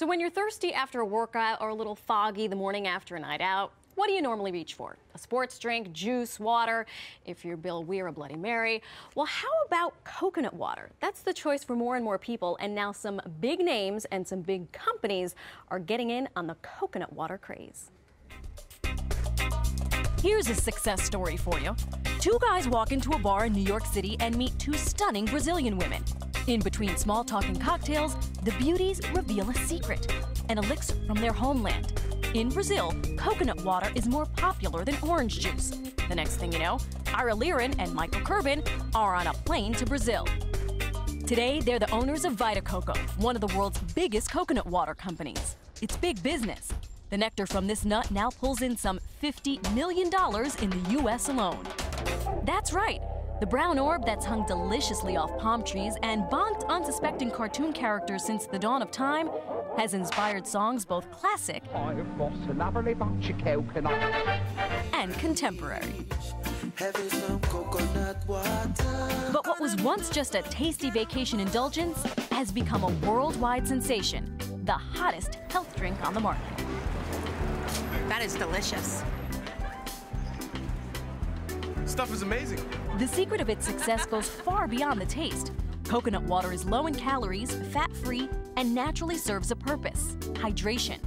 So when you're thirsty after a workout or a little foggy the morning after a night out, what do you normally reach for? A sports drink, juice, water? If you're Bill Weir, a Bloody Mary? Well, how about coconut water? That's the choice for more and more people, and now some big names and some big companies are getting in on the coconut water craze. Here's a success story for you. Two guys walk into a bar in New York City and meet two stunning Brazilian women. In between small talk and cocktails, the beauties reveal a secret, an elixir from their homeland. In Brazil, coconut water is more popular than orange juice. The next thing you know, Ira Liren and Michael Kerbin are on a plane to Brazil. Today, they're the owners of Vita Coco, one of the world's biggest coconut water companies. It's big business. The nectar from this nut now pulls in some $50 million in the U.S. alone. That's right. The brown orb that's hung deliciously off palm trees and bonked unsuspecting cartoon characters since the dawn of time has inspired songs both classic and contemporary. But what was once just a tasty vacation indulgence has become a worldwide sensation, the hottest health drink on the market. That is delicious. Stuff is amazing. The secret of its success goes far beyond the taste. Coconut water is low in calories, fat-free, and naturally serves a purpose: hydration.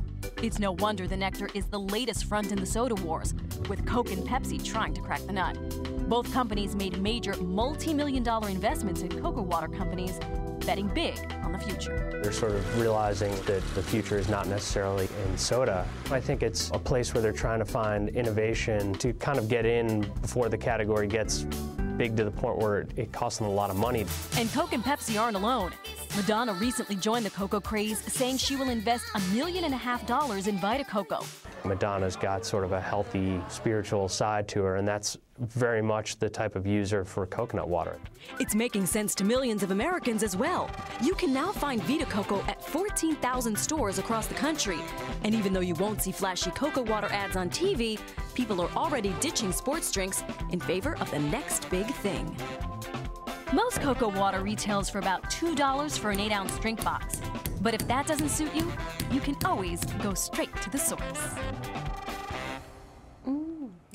It's no wonder the nectar is the latest front in the soda wars, with Coke and Pepsi trying to crack the nut. Both companies made major multi-million-dollar investments in cocoa water companies, betting big on the future. They're sort of realizing that the future is not necessarily in soda. I think it's a place where they're trying to find innovation to kind of get in before the category gets big to the point where it costs them a lot of money. And Coke and Pepsi aren't alone. Madonna recently joined the cocoa craze, saying she will invest $1.5 million in Vita Coco. Madonna's got sort of a healthy spiritual side to her, and that's very much the type of user for coconut water. It's making sense to millions of Americans as well. You can now find Vita Coco at 14,000 stores across the country. And even though you won't see flashy cocoa water ads on TV, people are already ditching sports drinks in favor of the next big thing. Most cocoa water retails for about $2 for an 8-ounce drink box. But if that doesn't suit you, you can always go straight to the source.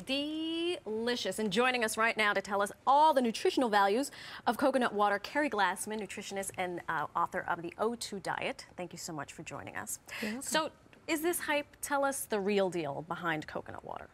Delicious. And joining us right now to tell us all the nutritional values of coconut water, Carrie Glassman, nutritionist and author of the O2 Diet. Thank you so much for joining us. So, is this hype? Tell us the real deal behind coconut water.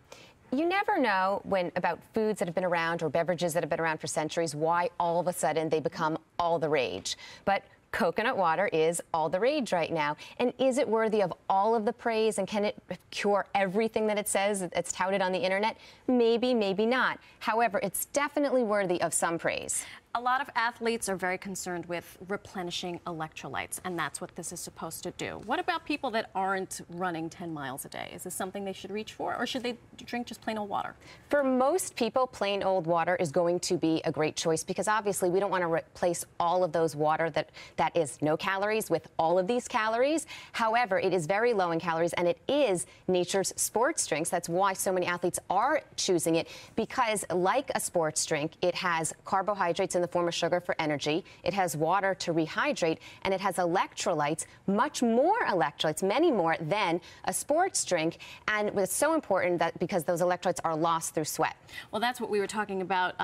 You never know about foods that have been around or beverages that have been around for centuries, why all of a sudden they become all the rage. But coconut water is all the rage right now. And is it worthy of all of the praise? And can it cure everything that it says it's touted on the internet? Maybe, maybe not. However, it's definitely worthy of some praise. A lot of athletes are very concerned with replenishing electrolytes, and that's what this is supposed to do. What about people that aren't running 10 miles a day? Is this something they should reach for, or should they drink just plain old water? For most people, plain old water is going to be a great choice because obviously we don't want to replace all of those water that is no calories with all of these calories. However, it is very low in calories, and it is nature's sports drinks. That's why so many athletes are choosing it, because like a sports drink, it has carbohydrates in the form of sugar for energy, it has water to rehydrate, and it has electrolytes, much more electrolytes, many more than a sports drink. And it's so important that because those electrolytes are lost through sweat. Well, that's what we were talking about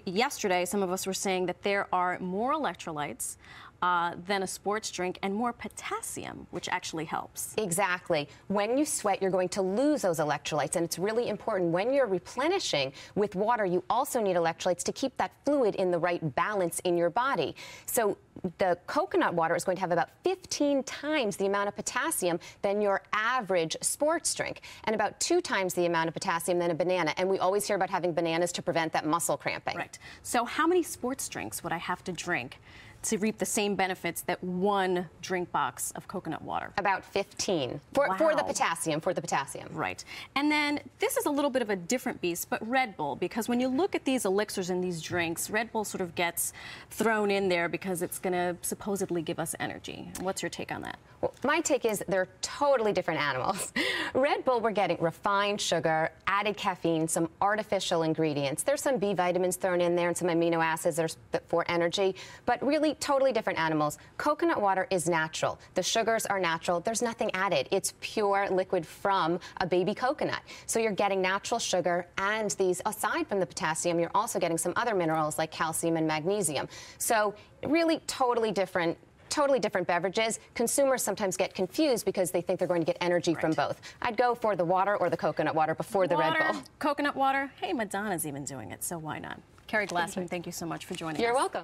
yesterday. Some of us were saying that there are more electrolytes than a sports drink and more potassium, which actually helps. Exactly. When you sweat, you're going to lose those electrolytes, and it's really important when you're replenishing with water, you also need electrolytes to keep that fluid in the right balance in your body. So the coconut water is going to have about 15 times the amount of potassium than your average sports drink, and about 2 times the amount of potassium than a banana. And we always hear about having bananas to prevent that muscle cramping. Right. So how many sports drinks would I have to drink to reap the same benefits that one drink box of coconut water? About 15 for the potassium. Right. And then this is a little bit of a different beast, but Red Bull, because when you look at these elixirs in these drinks, Red Bull sort of gets thrown in there because it's going to supposedly give us energy. What's your take on that? Well, my take is they're totally different animals. Red Bull, we're getting refined sugar, added caffeine, some artificial ingredients. There's some B vitamins thrown in there and some amino acids for energy, but really totally different animals. Coconut water is natural. The sugars are natural. There's nothing added. It's pure liquid from a baby coconut. So you're getting natural sugar, and these, aside from the potassium, you're also getting some other minerals like calcium and magnesium. So really totally different beverages. Consumers sometimes get confused because they think they're going to get energy from both. I'd go for the water or the coconut water before the Red Bull. Coconut water. Hey, Madonna's even doing it, so why not? Carrie Glassman, thank you so much for joining us. You're welcome.